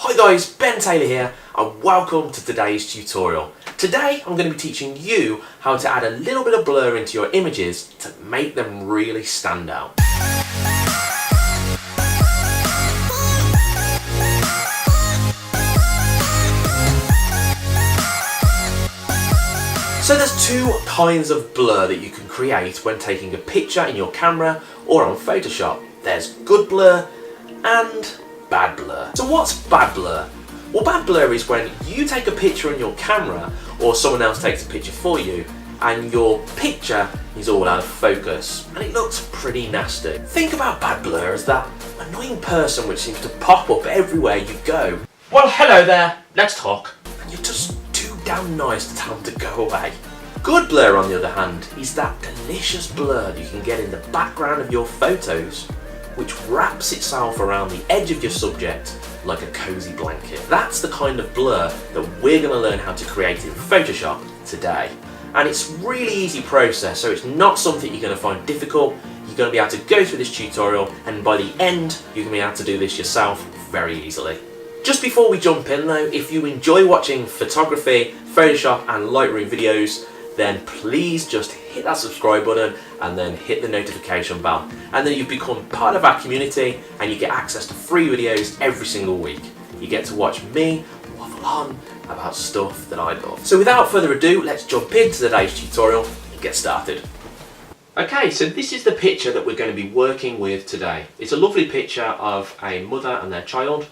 Hi guys, Ben Taylor here and welcome to today's tutorial. Today I'm going to be teaching you how to add a little bit of blur into your images to make them really stand out. So there's two kinds of blur that you can create when taking a picture in your camera or on Photoshop. There's good blur and bad blur. So what's bad blur? Well, bad blur is when you take a picture on your camera or someone else takes a picture for you and your picture is all out of focus and it looks pretty nasty. Think about bad blur as that annoying person which seems to pop up everywhere you go. Well, hello there, let's talk. And you're just too damn nice to tell them to go away. Good blur, on the other hand, is that delicious blur that you can get in the background of your photos, which wraps itself around the edge of your subject like a cozy blanket. That's the kind of blur that we're going to learn how to create in Photoshop today. And it's a really easy process, so it's not something you're going to find difficult. You're going to be able to go through this tutorial and by the end you're going to be able to do this yourself very easily. Just before we jump in though, if you enjoy watching photography, Photoshop and Lightroom videos, then please just hit that subscribe button and then hit the notification bell. And then you've become part of our community and you get access to free videos every single week. You get to watch me waffle on about stuff that I love. So without further ado, let's jump into today's tutorial and get started. Okay, so this is the picture that we're going to be working with today. It's a lovely picture of a mother and their child.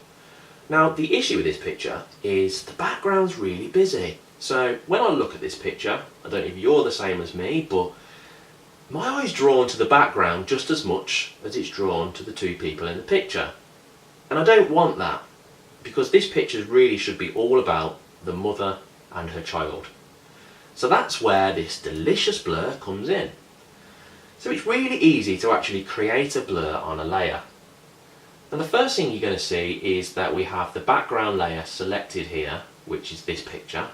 Now the issue with this picture is the background's really busy. So when I look at this picture, I don't know if you're the same as me, but my eye's drawn to the background just as much as it's drawn to the two people in the picture. And I don't want that, because this picture really should be all about the mother and her child. So that's where this delicious blur comes in. So it's really easy to actually create a blur on a layer. And the first thing you're going to see is that we have the background layer selected here, which is this picture.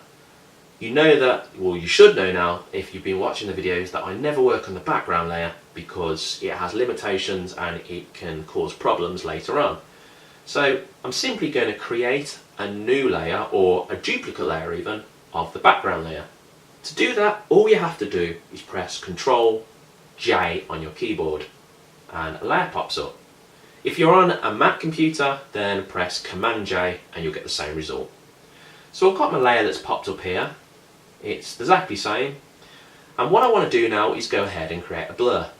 You know that, well, you should know now if you've been watching the videos, that I never work on the background layer because it has limitations and it can cause problems later on. So I'm simply going to create a new layer, or a duplicate layer even, of the background layer. To do that, all you have to do is press Ctrl J on your keyboard and a layer pops up. If you're on a Mac computer, then press Command J and you'll get the same result. So I've got my layer that's popped up here. It's exactly the same. And what I want to do now is go ahead and create a blur.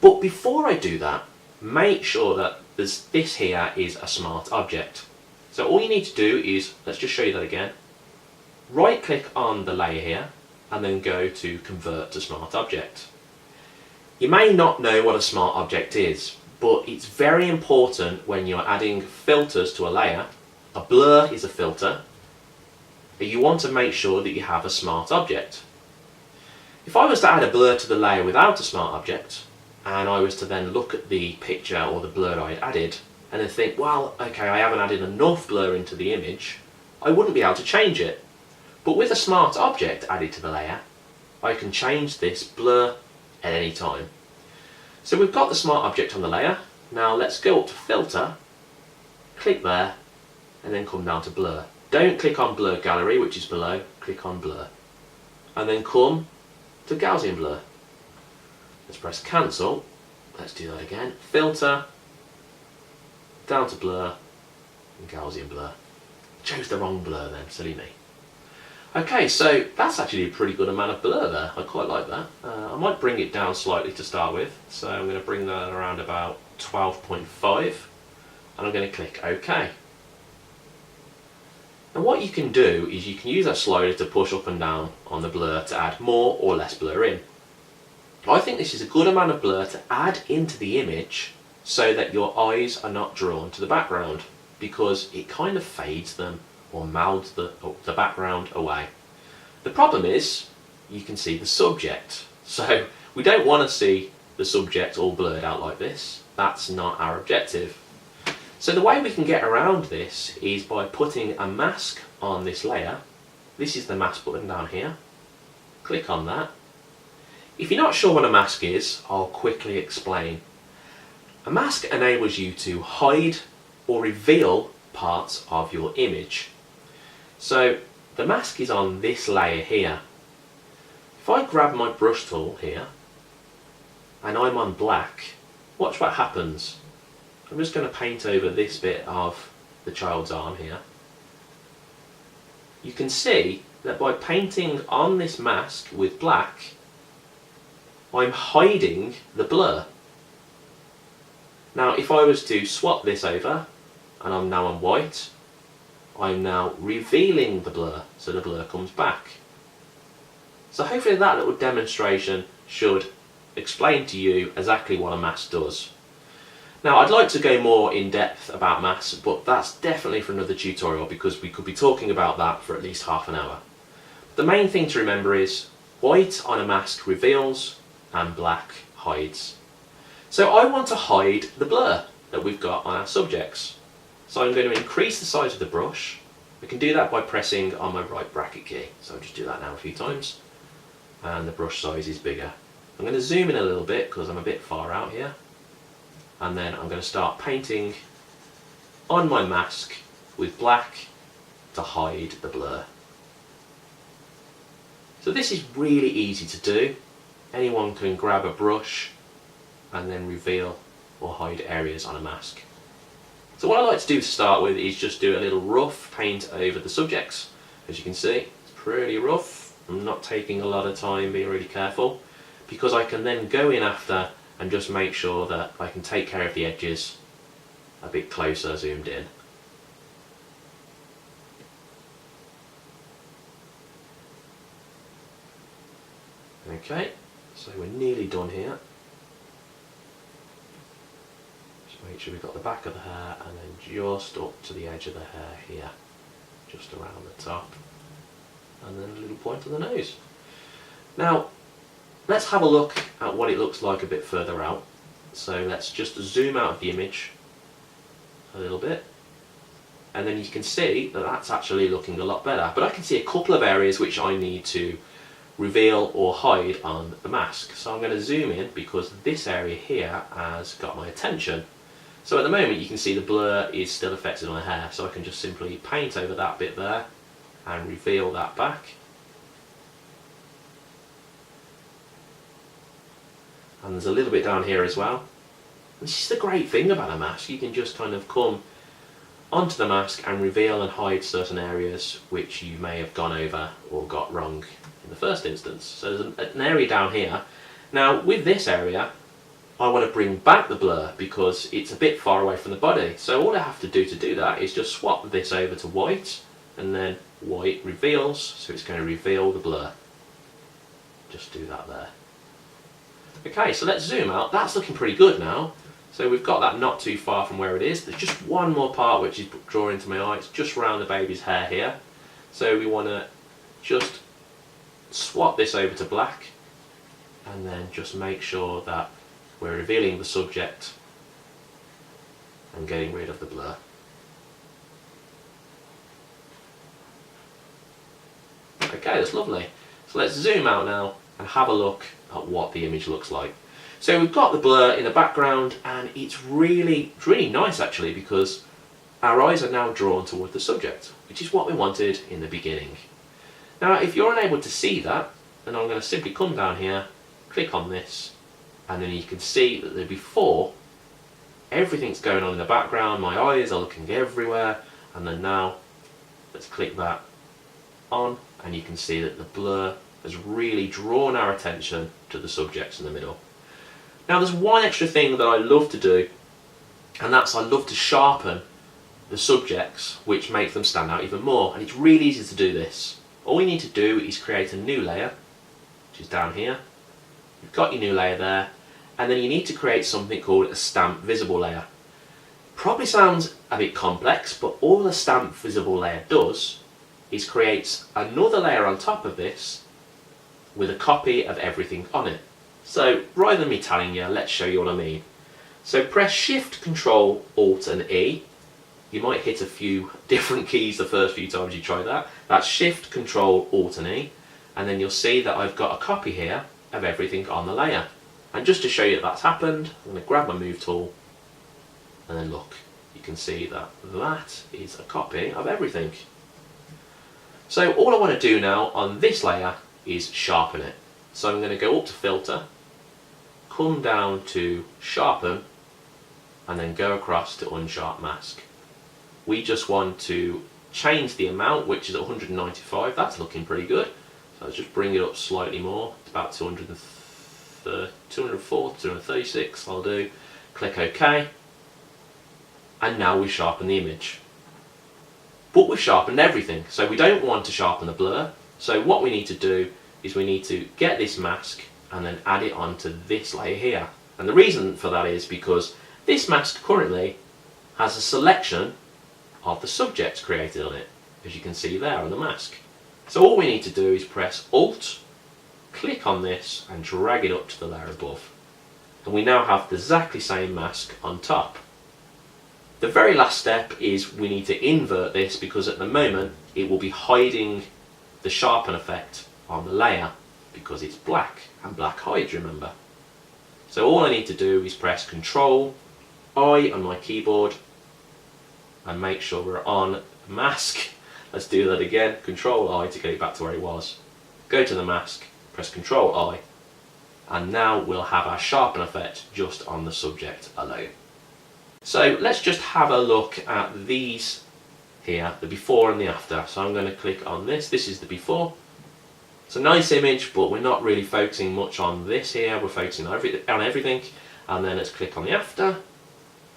But before I do that, make sure that this here is a smart object. So all you need to do is, let's just show you that again. Right click on the layer here and then go to Convert to Smart Object. You may not know what a smart object is, but it's very important when you're adding filters to a layer. A blur is a filter. You want to make sure that you have a smart object. If I was to add a blur to the layer without a smart object, and I was to then look at the picture or the blur I had added, and then think, well, okay, I haven't added enough blur into the image, I wouldn't be able to change it. But with a smart object added to the layer, I can change this blur at any time. So we've got the smart object on the layer. Now let's go up to Filter, click there, and then come down to Blur. Don't click on Blur Gallery, which is below, click on Blur. And then come to Gaussian Blur. Let's press Cancel. Let's do that again. Filter, down to Blur, and Gaussian Blur. Chose the wrong blur then, silly me. Okay, so that's actually a pretty good amount of blur there. I quite like that. I might bring it down slightly to start with. So I'm going to bring that around about 12.5. And I'm going to click OK. And what you can do is you can use that slider to push up and down on the blur to add more or less blur in. I think this is a good amount of blur to add into the image so that your eyes are not drawn to the background, because it kind of fades them or melds the background away. The problem is you can see the subject, so we don't want to see the subject all blurred out like this. That's not our objective. So the way we can get around this is by putting a mask on this layer. This is the mask button down here. Click on that. If you're not sure what a mask is, I'll quickly explain. A mask enables you to hide or reveal parts of your image. So the mask is on this layer here. If I grab my brush tool here and I'm on black, watch what happens. I'm just going to paint over this bit of the child's arm here. You can see that by painting on this mask with black, I'm hiding the blur. Now if I was to swap this over and I'm now on white, I'm now revealing the blur, so the blur comes back. So hopefully that little demonstration should explain to you exactly what a mask does. Now I'd like to go more in depth about masks, but that's definitely for another tutorial because we could be talking about that for at least half an hour. The main thing to remember is white on a mask reveals and black hides. So I want to hide the blur that we've got on our subjects. So I'm going to increase the size of the brush. We can do that by pressing on my right bracket key. So I'll just do that now a few times. And the brush size is bigger. I'm going to zoom in a little bit because I'm a bit far out here. And then I'm going to start painting on my mask with black to hide the blur. So this is really easy to do. Anyone can grab a brush and then reveal or hide areas on a mask. So what I like to do to start with is just do a little rough paint over the subjects. As you can see, it's pretty rough. I'm not taking a lot of time, being really careful, because I can then go in after and just make sure that I can take care of the edges a bit closer zoomed in. Okay, so we're nearly done here. Just make sure we've got the back of the hair and then just up to the edge of the hair here, just around the top, and then a little point of the nose. Now let's have a look at what it looks like a bit further out. So let's just zoom out of the image a little bit, and then you can see that that's actually looking a lot better. But I can see a couple of areas which I need to reveal or hide on the mask. So I'm going to zoom in because this area here has got my attention. So at the moment you can see the blur is still affected on the hair, so I can just simply paint over that bit there and reveal that back. And there's a little bit down here as well. This is the great thing about a mask. You can just kind of come onto the mask and reveal and hide certain areas which you may have gone over or got wrong in the first instance. So there's an area down here. Now with this area I want to bring back the blur because it's a bit far away from the body. So all I have to do that is just swap this over to white, and then white reveals, so it's going to reveal the blur. Just do that there. Okay, so let's zoom out. That's looking pretty good now. So we've got that not too far from where it is. There's just one more part which is drawing to my eye. It's just around the baby's hair here. So we want to just swap this over to black and then just make sure that we're revealing the subject and getting rid of the blur. Okay, that's lovely. So let's zoom out now and have a look at what the image looks like. So we've got the blur in the background, and it's really nice actually, because our eyes are now drawn toward the subject, which is what we wanted in the beginning. Now if you're unable to see that, then I'm going to simply come down here, click on this, and then you can see that the before, everything's going on in the background, my eyes are looking everywhere, and then now let's click that on, and you can see that the blur has really drawn our attention to the subjects in the middle. Now there's one extra thing that I love to do, and that's I love to sharpen the subjects, which make them stand out even more, and it's really easy to do this. All we need to do is create a new layer, which is down here. You've got your new layer there, and then you need to create something called a stamp visible layer. Probably sounds a bit complex, but all the stamp visible layer does is creates another layer on top of this with a copy of everything on it. So rather than me telling you, let's show you what I mean. So press Shift, Control, Alt and E. You might hit a few different keys the first few times you try that. That's Shift, Control, Alt and E, and then you'll see that I've got a copy here of everything on the layer. And just to show you that that's happened, I'm going to grab my move tool, and then look, you can see that that is a copy of everything. So all I want to do now on this layer is sharpen it. So I'm going to go up to filter, come down to sharpen, and then go across to unsharp mask. We just want to change the amount, which is 195. That's looking pretty good. So let's just bring it up slightly more. It's about 204, 236 I'll do. Click OK. And now we sharpen the image. But we've sharpened everything, so we don't want to sharpen the blur. So what we need to do is we need to get this mask and then add it onto this layer here. And the reason for that is because this mask currently has a selection of the subjects created on it, as you can see there on the mask. So all we need to do is press Alt, click on this and drag it up to the layer above. And we now have the exactly same mask on top. The very last step is we need to invert this, because at the moment it will be hiding the sharpen effect on the layer because it's black, and black hides, remember. So all I need to do is press Ctrl I on my keyboard and make sure we're on mask. Let's do that again. Ctrl I to get it back to where it was. Go to the mask, press Ctrl I, and now we'll have our sharpen effect just on the subject alone. So let's just have a look at these here, the before and the after. So I'm going to click on this. This is the before. It's a nice image, but we're not really focusing much on this here. We're focusing on everything. And then let's click on the after.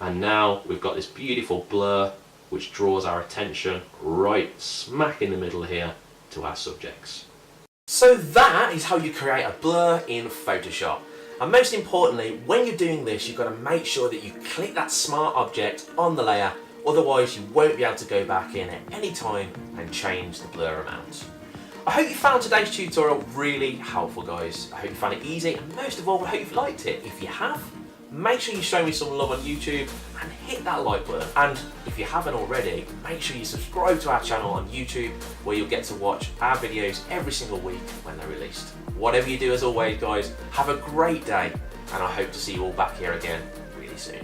And now we've got this beautiful blur which draws our attention right smack in the middle here to our subjects. So that is how you create a blur in Photoshop. And most importantly, when you're doing this, you've got to make sure that you click that smart object on the layer, otherwise you won't be able to go back in at any time and change the blur amount. I hope you found today's tutorial really helpful, guys. I hope you found it easy, and most of all, I hope you've liked it. If you have, make sure you show me some love on YouTube and hit that like button. And if you haven't already, make sure you subscribe to our channel on YouTube, where you'll get to watch our videos every single week when they're released. Whatever you do, as always, guys, have a great day, and I hope to see you all back here again really soon.